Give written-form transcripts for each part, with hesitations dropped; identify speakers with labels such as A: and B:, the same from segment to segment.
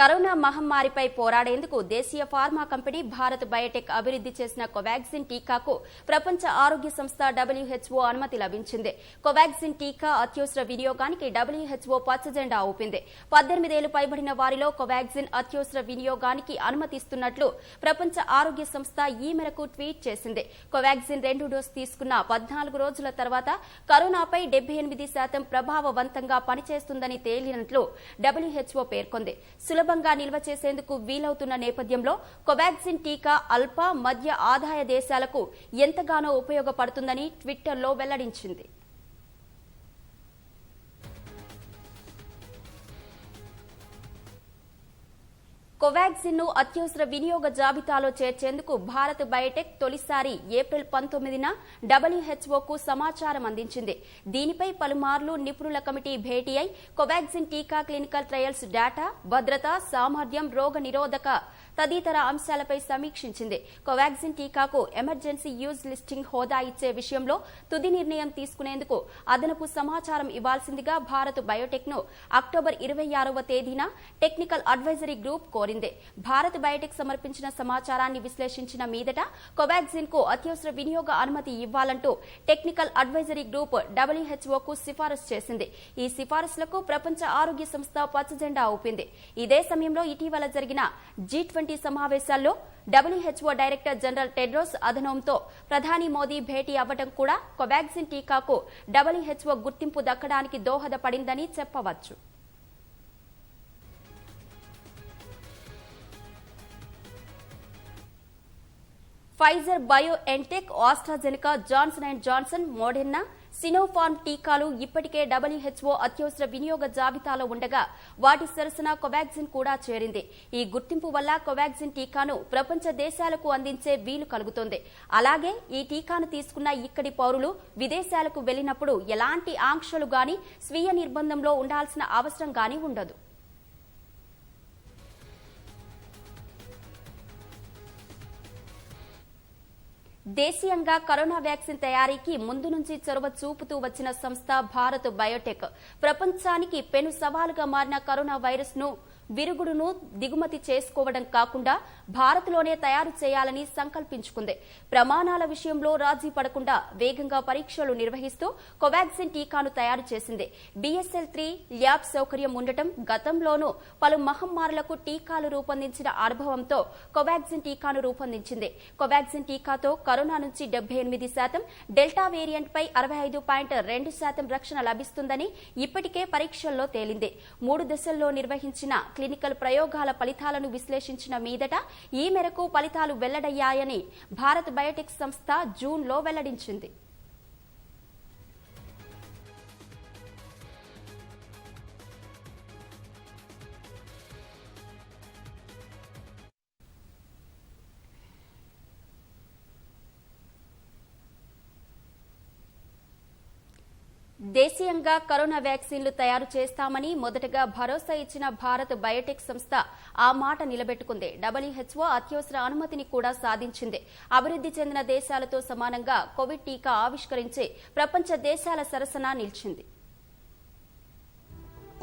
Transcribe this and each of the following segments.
A: Corona మహమ్మారిపై పోరాడేందుకు దేశీయ pharma company Bharat Biotech అభివృద్ధి చేసిన కోవాక్సిన్ టీకాకు ప్రపంచ ఆరోగ్య సంస్థ WHO అనుమతి లభించింది. కోవాక్సిన్ టీకా అత్యవసర వినియోగానికి WHO పచ్చజెండా ఊపింది. 18 ఏళ్లు పైబడిన వారిలో కోవాక్సిన్ అత్యవసర వినియోగానికి అనుమతిస్తున్నట్లు ప్రపంచ ఆరోగ్య సంస్థ ఈ మేరకు ట్వీట్ చేసింది. కోవాక్సిన్ 2 డోసు తీసుకున్న 14 రోజుల తర్వాత కరోనాపై 78% ప్రభావవంతంగా పనిచేస్తుందని తేలినట్లు WHO పేర్కొంది. సులభంగా నిల్వ చేసేందుకు వీలవుతున్న నేపథ్యంలో కోవాక్సిన్ టీకా అల్ప మధ్య ఆదాయ దేశాలకు ఎంతగానో ఉపయోగపడుతుందని ట్విట్టర్లో వెల్లడించింది. కోవాక్సిన్ ను అత్యవసర వినియోగ జాబితాలో చేర్చేందుకు భారత్ బయోటెక్ తొలిసారి ఏప్రిల్ 19న WHOకు సమాచారం అందించింది. దీనిపై పలుమార్లు నిపుణుల కమిటీ భేటీ అయి కోవాక్సిన్ టీకా క్లినికల్ ట్రయల్స్ డేటా, భద్రత, సామర్థ్యం, రోగ నిరోధక తదితర అంశాలపై సమీక్షించింది. కోవాక్సిన్ టీకాకు ఎమర్జెన్సీ యూజ్ లిస్టింగ్ హోదా ఇచ్చే విషయంలో తుది నిర్ణయం తీసుకునేందుకు అదనపు సమాచారం ఇవ్వాల్సిందిగా భారత్ బయోటెక్ ను అక్టోబర్ 26వ తేదీన టెక్నికల్ అడ్వైజరీ గ్రూప్ కోరింది. భారత్ బయోటెక్ సమర్పించిన సమాచారాన్ని విశ్లేషించిన మీదట కోవాక్సిన్ కు అత్యవసర వినియోగ అనుమతి ఇవ్వాలంటూ టెక్నికల్ అడ్వైజరీ గ్రూప్ WHOకు సిఫారసు చేసింది. ఈ సిఫారసులకు ప్రపంచ ఆరోగ్య సంస్థ పచ్చజెండా ఊపింది. ఇదే సమయంలో ఇటీవల జరిగిన G20 సమావేశాల్లో WHO డైరెక్టర్ జనరల్ టెడ్రోస్ అధనోమ్తో ప్రధాని మోదీ భేటీ అవ్వడం కూడా కోవాక్సిన్ టీకాకు WHO గుర్తింపు దక్కడానికి దోహదపడిందని చెప్పవచ్చు. Pfizer, BioNTech, AstraZeneca, Johnson and Johnson, Moderna, Sinopharm టీకాలు ఇప్పటికే WHO అత్యవసర వినియోగ జాబితాలో ఉండగా వాటి సరసన కోవాక్సిన్ కూడా చేరింది. ఈ గుర్తింపు వల్ల కోవాక్సిన్ టీకాను ప్రపంచ దేశాలకు అందించే వీలు కలుగుతోంది. అలాగే ఈ టీకాను తీసుకున్న ఇక్కడి పౌరులు విదేశాలకు వెళ్లినప్పుడు ఎలాంటి ఆంక్షలు గాని, స్వీయ నిర్బంధంలో ఉండాల్సిన అవసరం గాని ఉండదు. దేశీయంగా కరోనా వ్యాక్సిన్ తయారీకి ముందు నుంచి చొరవ చూపుతూ వచ్చిన సంస్థ భారత్ బయోటెక్ ప్రపంచానికి పెను సవాలుగా మారిన కరోనా వైరస్ ను విరుగుడును దిగుమతి చేసుకోవడం కాకుండా భారత్లోనే తయారు చేయాలని సంకల్పించుకుంది. ప్రమాణాల విషయంలో రాజీ పడకుండా వేగంగా పరీక్షలు నిర్వహిస్తూ కోవాక్సిన్ టీకాను తయారు చేసింది. BSL-3 ల్యాబ్ సౌకర్యం ఉండటం, గతంలోనూ పలు మహమ్మారులకు టీకాలు రూపొందించిన అనుభవంతో కోవాక్సిన్ టీకాను రూపొందించింది. కోవాక్సిన్ టీకాతో కరోనా నుంచి 78%, డెల్టా వేరియంట్ పై 65.2% రక్షణ లభిస్తుందని ఇప్పటికే పరీక్షల్లో తేలింది. 3 దశల్లో నిర్వహించిన క్లినికల్ ప్రయోగాల ఫలితాలను విశ్లేషించిన మీదట ఈ మేరకు ఫలితాలు వెల్లడయ్యాయని భారత్ బయోటెక్ సంస్థ జూన్లో వెల్లడించింది. దేశీయంగా కరోనా వ్యాక్సిన్లు తయారు చేస్తామని మొదటగా భరోసా ఇచ్చిన భారత్ బయోటెక్ సంస్థ ఆ మాట నిలబెట్టుకుంది. WHO అత్యవసర అనుమతిని కూడా సాధించింది. అభివృద్ధి చెందిన దేశాలతో సమానంగా కోవిడ్ టీకా ఆవిష్కరించి ప్రపంచ దేశాల సరసన నిలిచింది.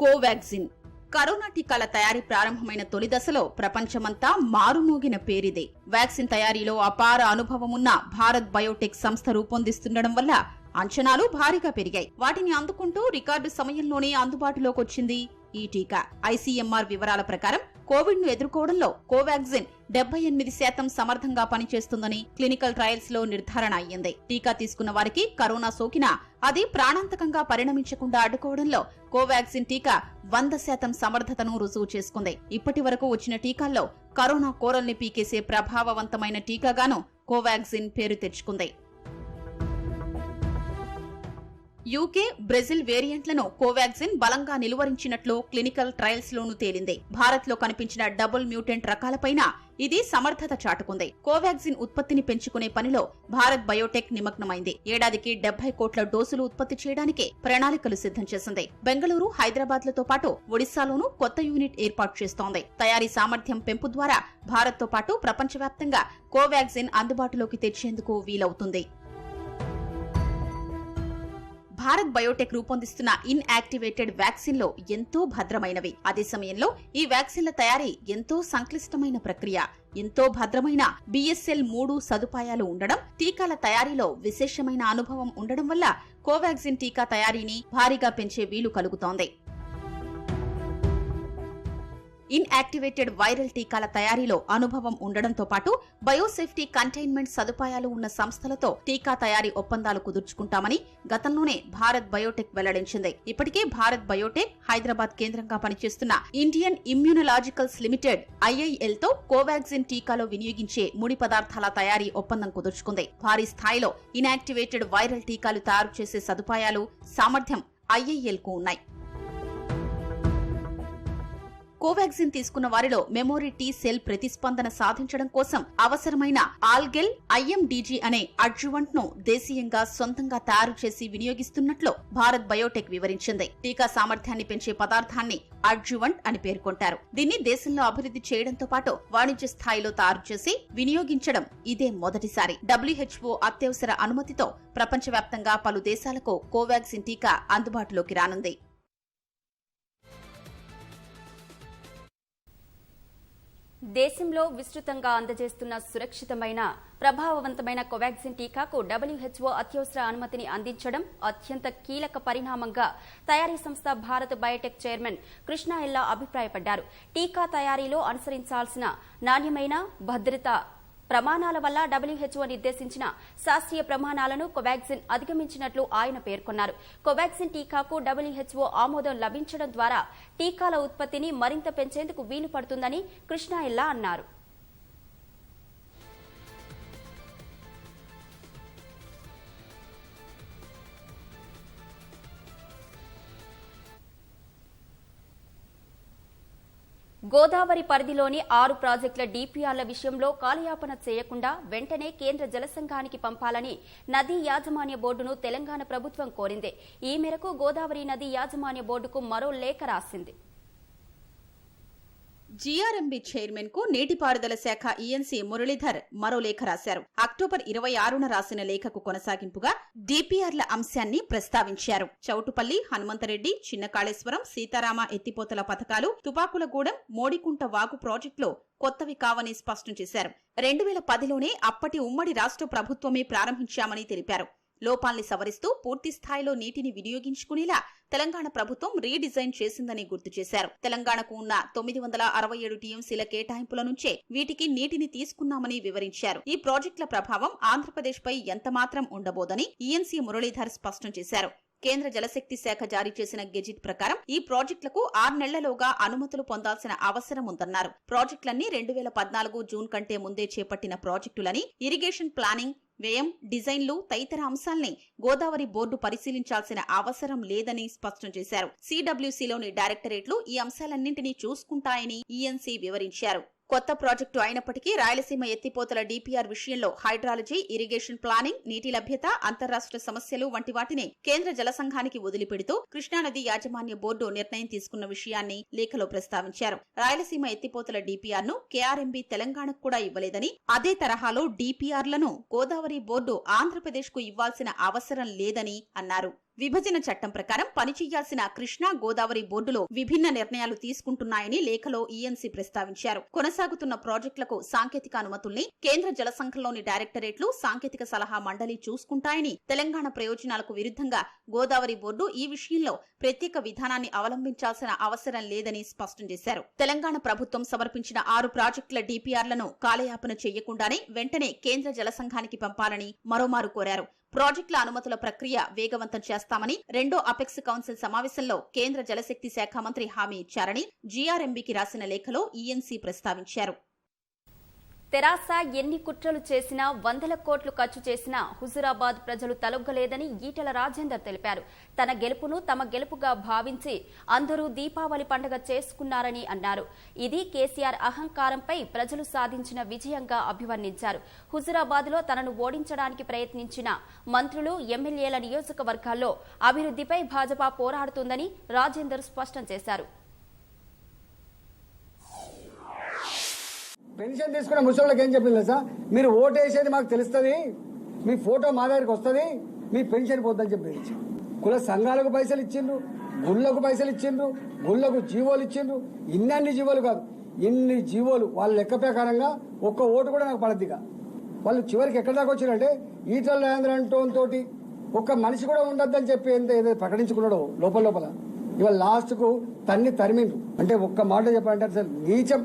B: కోవాక్సిన్ కరోనా టీకాల తయారీ ప్రారంభమైన తొలి దశలో ప్రపంచమంతా మారుమోగిన పేరిదే. వ్యాక్సిన్ తయారీలో అపార అనుభవమున్న భారత్ బయోటెక్ సంస్థ రూపొందిస్తుండడం వల్ల అంచనాలు భారీగా పెరిగాయి. వాటిని అందుకుంటూ రికార్డు సమయంలోనే అందుబాటులోకొచ్చింది ఈ టీకా. ICMR వివరాల ప్రకారం కోవిడ్ ను ఎదుర్కోవడంలో కోవాక్సిన్ 78% సమర్థంగా పనిచేస్తుందని క్లినికల్ ట్రయల్స్ లో నిర్ధారణ అయ్యింది. టీకా తీసుకున్న వారికి కరోనా సోకినా అది ప్రాణాంతకంగా పరిణమించకుండా అడ్డుకోవడంలో కోవాక్సిన్ టీకా 100% సమర్థతను రుజువు చేసుకుంది. ఇప్పటి వరకు వచ్చిన టీకాల్లో కరోనా కోరల్ని పీకేసే ప్రభావవంతమైన టీకాగాను కోవాక్సిన్ పేరు తెచ్చుకుంది. UK, బ్రెజిల్ వేరియంట్లను కోవాక్సిన్ బలంగా నిలువరించినట్లు క్లినికల్ ట్రయల్స్ లోనూ తేలింది. భారత్ లో కనిపించిన డబుల్ మ్యూటెంట్ రకాలపైన ఇది సమర్థత చాటుకుంది. కోవాక్సిన్ ఉత్పత్తిని పెంచుకునే పనిలో భారత్ బయోటెక్ నిమగ్నమైంది. ఏడాదికి 70 కోట్ల డోసులు ఉత్పత్తి చేయడానికి ప్రణాళికలు సిద్ధం చేసింది. బెంగళూరు, హైదరాబాద్లతో పాటు ఒడిశాలోనూ కొత్త యూనిట్ ఏర్పాటు చేస్తోంది. తయారీ సామర్థ్యం పెంపు ద్వారా భారత్ తో పాటు ప్రపంచవ్యాప్తంగా కోవాక్సిన్ అందుబాటులోకి తెచ్చేందుకు వీలవుతుంది. భారత్ బయోటెక్ రూపొందిస్తున్న ఇన్యాక్టివేటెడ్ వ్యాక్సిన్లో ఎంతో భద్రమైనవి. అదే సమయంలో ఈ వ్యాక్సిన్ల తయారీ ఎంతో సంక్లిష్టమైన ప్రక్రియ. ఎంతో భద్రమైన BSL-3 సదుపాయాలు ఉండడం, టీకాల తయారీలో విశేషమైన అనుభవం ఉండడం వల్ల కోవాక్సిన్ టీకా తయారీని భారీగా పెంచే వీలు కలుగుతోంది. ఇన్యాక్టివేటెడ్ వైరల్ టీకాల తయారీలో అనుభవం ఉండడంతో పాటు బయోసేఫ్టీ కంటైన్మెంట్ సదుపాయాలు ఉన్న సంస్థలతో టీకా తయారీ ఒప్పందాలు కుదుర్చుకుంటామని గతంలోనే భారత్ బయోటెక్ వెల్లడించింది. ఇప్పటికే భారత్ బయోటెక్ హైదరాబాద్ కేంద్రంగా పనిచేస్తున్న ఇండియన్ ఇమ్యూనలాజికల్స్ లిమిటెడ్ IIL తో కోవాక్సిన్ టీకాలో వినియోగించే ముడి పదార్థాల తయారీ ఒప్పందం కుదుర్చుకుంది. భారీ స్థాయిలో ఇన్యాక్టివేటెడ్ వైరల్ టీకాలు తయారు చేసే సదుపాయాలు, సామర్థ్యం IIL కు ఉన్నాయి. కోవాక్సిన్ తీసుకున్న వారిలో మెమోరీ టీ సెల్ ప్రతిస్పందన సాధించడం కోసం అవసరమైన ఆల్గెల్ IMDG అనే అడ్జువంట్ ను దేశీయంగా సొంతంగా తయారు చేసి వినియోగిస్తున్నట్లు భారత్ బయోటెక్ వివరించింది. టీకా సామర్థ్యాన్ని పెంచే పదార్థాన్ని అడ్జువంట్ అని పేర్కొంటారు. దీన్ని దేశంలో అభివృద్ధి చేయడంతో పాటు వాణిజ్య స్థాయిలో తయారు చేసి వినియోగించడం ఇదే మొదటిసారి. WHO అత్యవసర అనుమతితో ప్రపంచవ్యాప్తంగా పలు దేశాలకు కోవాక్సిన్ టీకా అందుబాటులోకి రానుంది.
A: దేశంలో విస్తృతంగా అందజేస్తున్న సురక్షితమైన, ప్రభావవంతమైన కోవాక్సిన్ టీకాకు WHO అత్యవసర అనుమతిని అందించడం అత్యంత కీలక పరిణామంగా తయారీ సంస్థ భారత్ బయోటెక్ చైర్మన్ కృష్ణ ఎల్లా అభిప్రాయపడ్డారు. టీకా తయారీలో అనుసరించాల్సిన నాణ్యమైన, భద్రత ప్రమాణాల వల్ల WHO నిర్దేశించిన శాస్త్రీయ ప్రమాణాలను కోవాక్సిన్ అధిగమించినట్లు ఆయన పేర్కొన్నారు. కోవాక్సిన్ టీకాకు WHO ఆమోదం లభించడం ద్వారా టీకాల ఉత్పత్తిని మరింత పెంచేందుకు వీలు పడుతుందని కృష్ణ ఎల్లా అన్నారు. గోదావరి పరిధిలోని 6 ప్రాజెక్టుల DPRల విషయంలో కాలయాపన చేయకుండా వెంటనే కేంద్ర జలసంఘానికి పంపాలని నదీ యాజమాన్య బోర్డును తెలంగాణ ప్రభుత్వం కోరింది. ఈ మేరకు గోదావరి నదీ యాజమాన్య బోర్డుకు మరో లేఖ రాసింది.
B: GRMB చైర్మన్ కు నీటిపారుదల శాఖ ENC మురళీధర్ మరో లేఖ రాశారు. అక్టోబర్ 26న రాసిన లేఖకు కొనసాగింపుగా DPRల అంశాన్ని ప్రస్తావించారు. చౌటుపల్లి, హనుమంతరెడ్డి, చిన్నకాళేశ్వరం, సీతారామ ఎత్తిపోతల పథకాలు, తుపాకులగూడెం, మోడికుంట వాగు ప్రాజెక్టులు కొత్తవి కావని స్పష్టం చేశారు. 2010లోనే అప్పటి ఉమ్మడి రాష్ట్ర ప్రభుత్వమే ప్రారంభించామని తెలిపారు. లోపాల్ని సవరిస్తూ పూర్తి స్థాయిలో నీటిని వినియోగించుకునేలా తెలంగాణ ప్రభుత్వం రీడిజైన్ చేసిందని గుర్తు చేశారు. తెలంగాణకు ఉన్న 967 TMCల కేటాయింపుల నుంచే వీటికి నీటిని తీసుకున్నామని వివరించారు. ఈ ప్రాజెక్టుల ప్రభావం ఆంధ్రప్రదేశ్పై ఎంతమాత్రం ఉండబోదని ENC మురళీధర్ స్పష్టం చేశారు. కేంద్ర జలశక్తి శాఖ జారీ చేసిన గెజిట్ ప్రకారం ఈ ప్రాజెక్టులకు 6 నెలల్లోగా అనుమతులు పొందాల్సిన అవసరం ఉందన్నారు. ప్రాజెక్టులన్నీ 2014 జూన్ కంటే ముందే చేపట్టిన ప్రాజెక్టులని, ఇరిగేషన్ ప్లానింగ్, వ్యయం, డిజైన్లు తదితర అంశాల్ని గోదావరి బోర్డు పరిశీలించాల్సిన అవసరం లేదని స్పష్టం చేశారు. CWCలోని డైరెక్టరేట్లు ఈ అంశాలన్నింటినీ చూసుకుంటాయని ENC వివరించారు. కొత్త ప్రాజెక్టు అయినప్పటికీ రాయలసీమ ఎత్తిపోతల DPR విషయంలో హైడ్రాలజీ, ఇరిగేషన్ ప్లానింగ్, నీటి లభ్యత, అంతర్రాష్ట్ర సమస్యలు వంటి వాటిని కేంద్ర జలసంఘానికి వదిలిపెడుతూ కృష్ణానది యాజమాన్య బోర్డు నిర్ణయం తీసుకున్న విషయాన్ని లేఖలో ప్రస్తావించారు. రాయలసీమ ఎత్తిపోతల DPR ను KRMB తెలంగాణకు కూడా ఇవ్వలేదని, అదే తరహాలో DPRలను గోదావరి బోర్డు ఆంధ్రప్రదేశ్ కు ఇవ్వాల్సిన అవసరం లేదని అన్నారు. విభజన చట్టం ప్రకారం పనిచేయాల్సిన కృష్ణా, గోదావరి బోర్డులో విభిన్న నిర్ణయాలు తీసుకుంటున్నాయని లేఖలో ENC ప్రస్తావించారు. కొనసాగుతున్న ప్రాజెక్టులకు సాంకేతిక అనుమతుల్ని కేంద్ర జలసంఘంలోని డైరెక్టరేట్లు, సాంకేతిక సలహా మండలి చూసుకుంటాయని, తెలంగాణ ప్రయోజనాలకు విరుద్ధంగా గోదావరి బోర్డు ఈ విషయంలో ప్రత్యేక విధానాన్ని అవలంబించాల్సిన అవసరం లేదని స్పష్టం చేశారు. తెలంగాణ ప్రభుత్వం సమర్పించిన 6 ప్రాజెక్టుల DPRలను కాలయాపన చేయకుండానే వెంటనే కేంద్ర జలసంఘానికి పంపాలని మరోమారు కోరారు. ప్రాజెక్టుల అనుమతుల ప్రక్రియ వేగవంతం చేస్తామని 2వ అపెక్స్ కౌన్సిల్ సమావేశంలో కేంద్ర జలశక్తి శాఖ మంత్రి హామీ ఇచ్చారని GRMBకి రాసిన లేఖలో ENC ప్రస్తావించారు.
A: తెరాస ఎన్ని కుట్రలు చేసినా, వందల కోట్లు ఖర్చు చేసినా హుజూరాబాద్ ప్రజలు తలొగ్గలేదని ఈటెల రాజేందర్ తెలిపారు. తన గెలుపును తమ గెలుపుగా భావించి అందరూ దీపావళి పండుగ చేసుకున్నారని అన్నారు. ఇది కేసీఆర్ అహంకారంపై ప్రజలు సాధించిన విజయంగా అభివర్ణించారు. హుజూరాబాద్లో తనను ఓడించడానికి ప్రయత్నించిన మంత్రులు, ఎమ్మెల్యేల నియోజకవర్గాల్లో అభివృద్ధిపై భాజపా పోరాడుతుందని రాజేందర్ స్పష్టం చేశారు.
C: పెన్షన్ తీసుకునే ముసలికి ఏం చెప్పింది సార్, మీరు ఓటు వేసేది మాకు తెలుస్తుంది, మీ ఫోటో మా దగ్గరికి వస్తుంది, మీ పెన్షన్ పోద్దని చెప్పింది. కుల సంఘాలకు పైసలు ఇచ్చిండ్రు, గుళ్ళకు పైసలు ఇచ్చిండ్రు, గుళ్ళకు జీవోలు ఇచ్చిండ్రు. ఇన్ని జీవోలు కాదు, ఇన్ని జీవోలు వాళ్ళ లెక్క ప్రకారంగా ఒక్క ఓటు కూడా నాకు పడద్దిగా. వాళ్ళు చివరికి ఎక్కడి దాకా వచ్చిరంటే ఈటల రాజేంద్ర తోటి ఒక్క మనిషి కూడా ఉండొద్దని చెప్పి ఏదో ప్రకటించుకున్నాడో లోపల ఇవాళ లాస్ట్కు తరిమిండ్రు. అంటే ఒక్క మాట చెప్పాలంటే అసలు నీచం,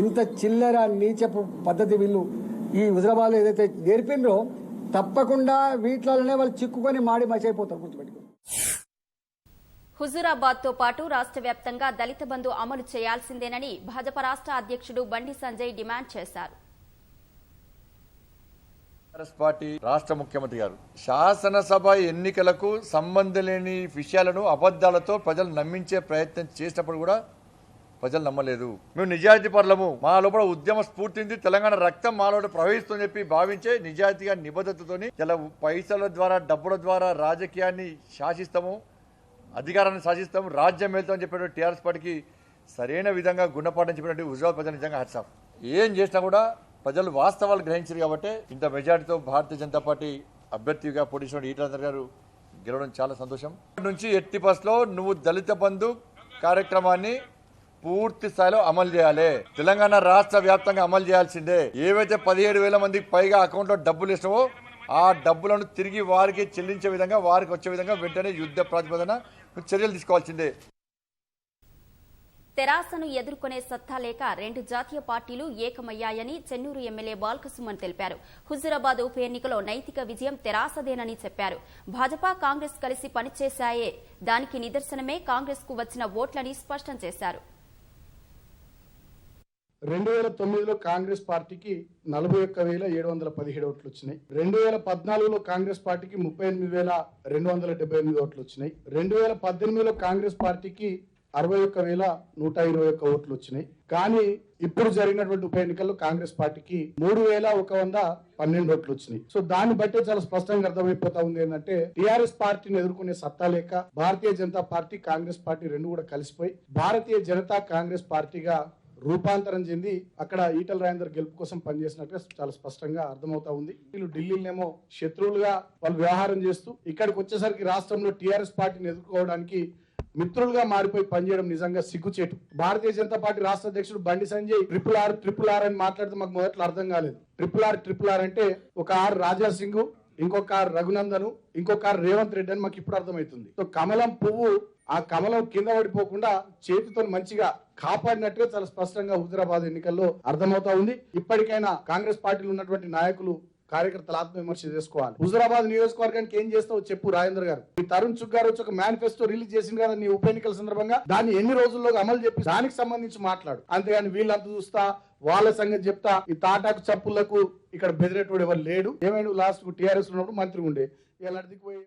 C: ఇంత చిల్లర నీచపు పద్ధతి వీళ్ళు ఈ హుజరాబాద్లో ఏదైతే నేర్పిండ్రో తప్పకుండా వీటిలోనే వాళ్ళు చిక్కుకొని మాడి మచైపోతారు. గుర్తుపెట్టుకో.
A: హుజూరాబాద్ తో పాటు రాష్ట్ర వ్యాప్తంగా దళిత బంధు అమలు చేయాల్సిందేనని భాజపా రాష్ట్ర అధ్యక్షుడు బండి సంజయ్ డిమాండ్ చేశారు.
D: కాంగ్రెస్ పార్టీ రాష్ట్ర ముఖ్యమంత్రి గారు శాసనసభ ఎన్నికలకు సంబంధం లేని విషయాలను అబద్దాలతో ప్రజలు నమ్మించే ప్రయత్నం చేసినప్పుడు కూడా ప్రజలు నమ్మలేదు. మేము నిజాయితీ పరులము, మా లోపల ఉద్యమ స్ఫూర్తి ఉంది, తెలంగాణ రక్తం మాలోట ప్రవహిస్తుందని చెప్పి భావించే నిజాయితీగా నిబద్ధతతోని ఇలా పైసల ద్వారా డబ్బుల ద్వారా రాజకీయాన్ని శాసిస్తాము, అధికారాన్ని శాసిస్తాము, రాజ్యం వెళ్తామని చెప్పినటువంటి టీఆర్ఎస్ పార్టీకి సరైన విధంగా గుణపాఠం చెప్పినట్టు హుజూరాబాద్ ప్రజలు నిజంగా హర్షం. ఏం చేసినా కూడా ప్రజలు వాస్తవాలు గ్రహించారు కాబట్టి ఇంత మెజార్టీతో భారతీయ జనతా పార్టీ అభ్యర్థిగా పోటీ చేసిన ఈటల రాజేంద్ర గారు గెలవడం చాలా సంతోషం. నుంచి ఎట్టి బస్లో నువ్వు దళిత బంధు కార్యక్రమాన్ని పూర్తి స్థాయిలో అమలు చేయాలి. తెలంగాణ రాష్ట్ర వ్యాప్తంగా అమలు చేయాల్సిందే. ఏవైతే 17,000 మందికి పైగా అకౌంట్లో డబ్బులు ఇస్తావో ఆ డబ్బులను తిరిగి వారికి చెల్లించే విధంగా, వారికి వచ్చే విధంగా వెంటనే యుద్ధ ప్రాతిపదన చర్యలు తీసుకోవాల్సిందే.
A: తెరాసను ఎదుర్కొనే సత్తా లేక 2 జాతీయ పార్టీలు ఏకమయ్యాయని చెన్నూరు ఎమ్మెల్యే బాల్కసుమన్ తెలిపారు. హుజూరాబాద్ ఉప ఎన్నికలో నైతిక విజయం తెరాసదేనని చెప్పారు. భాజపా కాంగ్రెస్ కలిసి పనిచేశాయే దానికి నిదర్శనమే కాంగ్రెస్ కు వచ్చిన ఓట్లని స్పష్టం చేశారు.
E: 2009లో కాంగ్రెస్ పార్టీకి 41,717 ఓట్లు వచ్చినాయి. 2014లో కాంగ్రెస్ పార్టీకి 38,278 ఓట్లు వచ్చినాయి. 2018లో కాంగ్రెస్ పార్టీకి 61,121 ఓట్లు వచ్చినాయి. కానీ ఇప్పుడు జరిగినటువంటి ఉప ఎన్నికల్లో కాంగ్రెస్ పార్టీకి 3,112 ఓట్లు వచ్చినాయి. సో దాన్ని బట్టే చాలా స్పష్టంగా అర్థమైపోతా ఉంది ఏంటంటే టీఆర్ఎస్ పార్టీని ఎదుర్కొనే సత్తా లేక భారతీయ జనతా పార్టీ, కాంగ్రెస్ పార్టీ రెండు కూడా కలిసిపోయి భారతీయ జనతా కాంగ్రెస్ పార్టీగా రూపాంతరం చెంది అక్కడ ఈటల రాజేందర్ గెలుపు కోసం పనిచేసినట్టుగా చాలా స్పష్టంగా అర్థమవుతా ఉంది. వీళ్ళు ఢిల్లీనేమో శత్రువులుగా వాళ్ళు వ్యవహారం చేస్తూ ఇక్కడికి వచ్చేసరికి రాష్ట్రంలో టీఆర్ఎస్ పార్టీని ఎదుర్కోవడానికి మిత్రులుగా మారిపోయి పనిచేయడం నిజంగా సిగ్గుచేటు. భారతీయ జనతా పార్టీ రాష్ట్ర అధ్యక్షుడు బండి సంజయ్ ట్రిపుల్ ఆర్ అని మాట్లాడితే మాకు మొదట్లో అర్థం కాలేదు. ట్రిపుల్ ఆర్ అంటే ఒక ఆర్ రాజా సింగ్, ఇంకొక ఆర్ రఘునందన్, ఇంకొక ఆర్ రేవంత్ రెడ్డి అని మాకు ఇప్పుడు అర్థమవుతుంది. సో కమలం పువ్వు ఆ కమలం కింద పడిపోకుండా చేతితో మంచిగా కాపాడినట్టుగా చాలా స్పష్టంగా హుజూరాబాద్ ఎన్నికల్లో అర్థమవుతా ఉంది. ఇప్పటికైనా కాంగ్రెస్ పార్టీలో ఉన్నటువంటి నాయకులు, కార్యకర్తలు ఆత్మవిమర్శ చేసుకోవాలి. హుజూరాబాద్ నియోజకవర్గానికి ఏం చేస్తావు చెప్పు రాజేంద్ర గారు. ఈ తరుణ్ చుగ్ గారు వచ్చి ఒక మేనిఫెస్టో రిలీజ్ చేసింది కదా నీ ఉప ఎన్నికల సందర్భంగా, దాన్ని ఎన్ని రోజుల్లో అమలు చెప్పి దానికి సంబంధించి మాట్లాడు. అంతేగాని వీళ్ళంతా చూస్తా వాళ్ళ సంగతి చెప్తా ఈ తాటాకు చప్పులకు ఇక్కడ బెదిరేటోడు ఎవరు లేడు. ఏమైనా లాస్ట్ కు టీఆర్ఎస్ ఉన్నప్పుడు మంత్రి ఉండే ఇలాంటిది